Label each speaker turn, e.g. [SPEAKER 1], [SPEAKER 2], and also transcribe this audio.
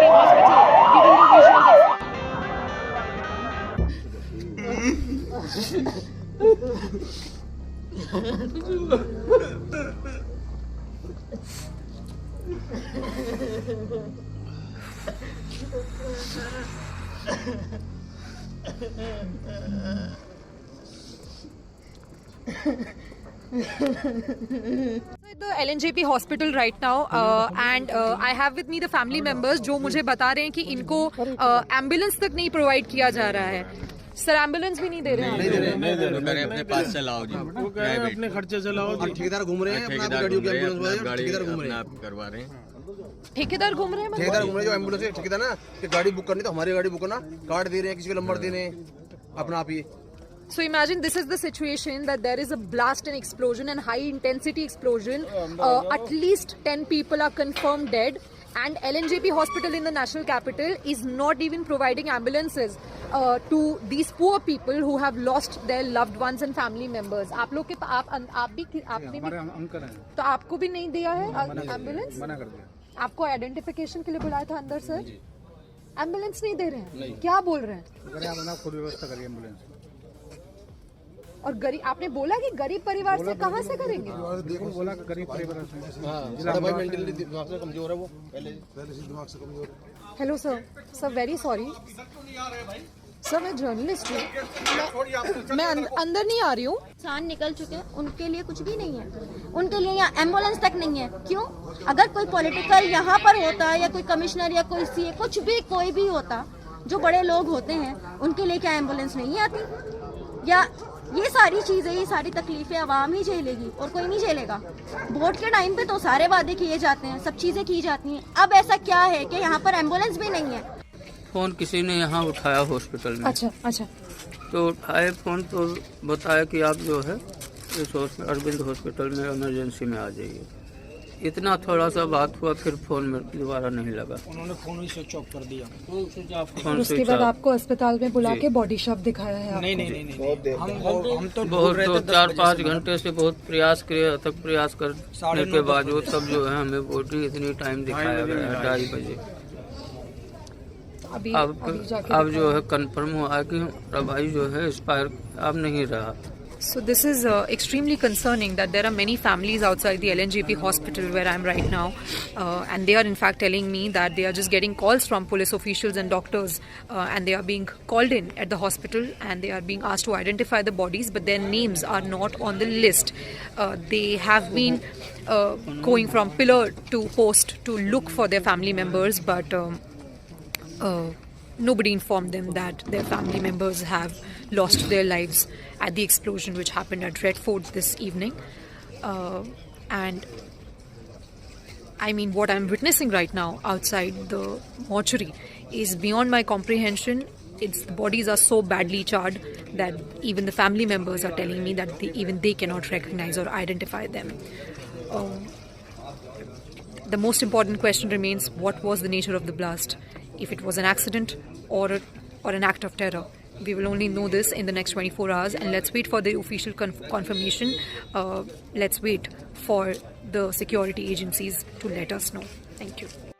[SPEAKER 1] LNJP hospital, giving you visuals of at the LNJP hospital right now, and I have with me the family members जो मुझे बता रहे हैं कि इनको एम्बुलेंस तक नहीं प्रोवाइड किया जा रहा है। सर एम्बुलेंस भी नहीं दे रहे हैं।
[SPEAKER 2] नहीं दे रहे अपने पास चलाओ जी, वो कह रहे हैं अपने खर्चे चलाओ जी। ठेकेदार घूम रहे हैं, अपना गाड़ियों की एम्बुलेंस ठेकेदार घूम रहे हैं, आप करवा रहे हैं।
[SPEAKER 1] ठेकेदार घूम रहे हैं,
[SPEAKER 3] ठेकेदार घूम रहे हैं जो एम्बुलेंस ठेकेदार ना कि गाड़ी बुक करनी तो हमारी गाड़ी बुक करना, कार्ड दे रहे हैं, किसी को नंबर दे रहे हैं अपना आप ही।
[SPEAKER 1] So imagine this is the situation that there is a blast and explosion and high intensity explosion. At least 10 people are confirmed dead, and LNJP hospital in the national capital is not even providing ambulances to these poor people who have lost their loved ones and family members. आप लोग के आपने भी तो आपको भी नहीं दिया है एम्बुलेंस?
[SPEAKER 3] मना कर दिया।
[SPEAKER 1] आपको आइडेंटिफिकेशन के लिए बुलाया था अंदर सर? एम्बुलेंस नहीं दे रहे हैं, क्या बोल रहे हैं?
[SPEAKER 3] आप खुद व्यवस्था करिए एम्बुलेंस।
[SPEAKER 1] और गरीब, आपने बोला कि गरीब परिवार से कहाँ से करेंगे?
[SPEAKER 3] देखो बोला कि गरीब परिवार से। हाँ, भाई मेंटली दिमाग से कमजोर है वो, पहले से दिमाग से कमजोर है।
[SPEAKER 1] Hello sir, sir very sorry sir, मैं जर्नलिस्ट हूँ, मैं अंदर नहीं आ रही हूँ।
[SPEAKER 4] इंसान निकल चुके हैं, उनके लिए कुछ भी नहीं है, उनके लिए यहाँ एम्बुलेंस तक नहीं है। क्यों? अगर कोई पॉलिटिकल यहाँ पर होता या कोई कमिश्नर या कोई सीए कुछ भी कोई भी होता, जो बड़े लोग होते हैं, उनके लिए क्या एम्बुलेंस नहीं आती? या ये सारी चीजें, ये सारी तकलीफें आवाम ही झेलेगी और कोई नहीं झेलेगा। वोट के टाइम पे तो सारे वादे किए जाते हैं, सब चीजें की जाती हैं। अब ऐसा क्या है कि यहाँ पर एम्बुलेंस भी नहीं है?
[SPEAKER 5] फोन किसी ने यहाँ उठाया हॉस्पिटल में।
[SPEAKER 1] अच्छा अच्छा।
[SPEAKER 5] तो उठाए फोन तो बताया कि आप जो है इस अरविंद हॉस्पिटल में इमरजेंसी में आ जाइए। इतना थोड़ा सा बात हुआ, फिर फोन में दोबारा नहीं लगा, उन्होंने फोन ही स्विच ऑफ कर दिया।
[SPEAKER 1] उसके बाद आपको अस्पताल में बुला के बॉडी शॉप दिखाया है?
[SPEAKER 5] नहीं, हम तो बहुत 4-5 घंटे से बहुत प्रयास किए, अथक प्रयास करने के बावजूद तब जो है हमें बॉडी इतनी टाइम दिखाया गया है 2:30 बजे। अब जो है कंफर्म हुआ कि भाई जो है एक्सपायर अब नहीं रहा।
[SPEAKER 1] So this is extremely concerning that there are many families outside the LNJP hospital where I am right now, and they are in fact telling me that they are just getting calls from police officials and doctors, and they are being called in at the hospital and they are being asked to identify the bodies, but their names are not on the list. They have been going from pillar to post to look for their family members, but nobody informed them that their family members have lost their lives at the explosion which happened at Redford this evening. And I mean, what I'm witnessing right now outside the mortuary is beyond my comprehension. The bodies are so badly charred that even the family members are telling me that even they cannot recognize or identify them. The most important question remains, what was the nature of the blast? If it was an accident or an act of terror. We will only know this in the next 24 hours, and let's wait for the official confirmation. Let's wait for the security agencies to let us know. Thank you.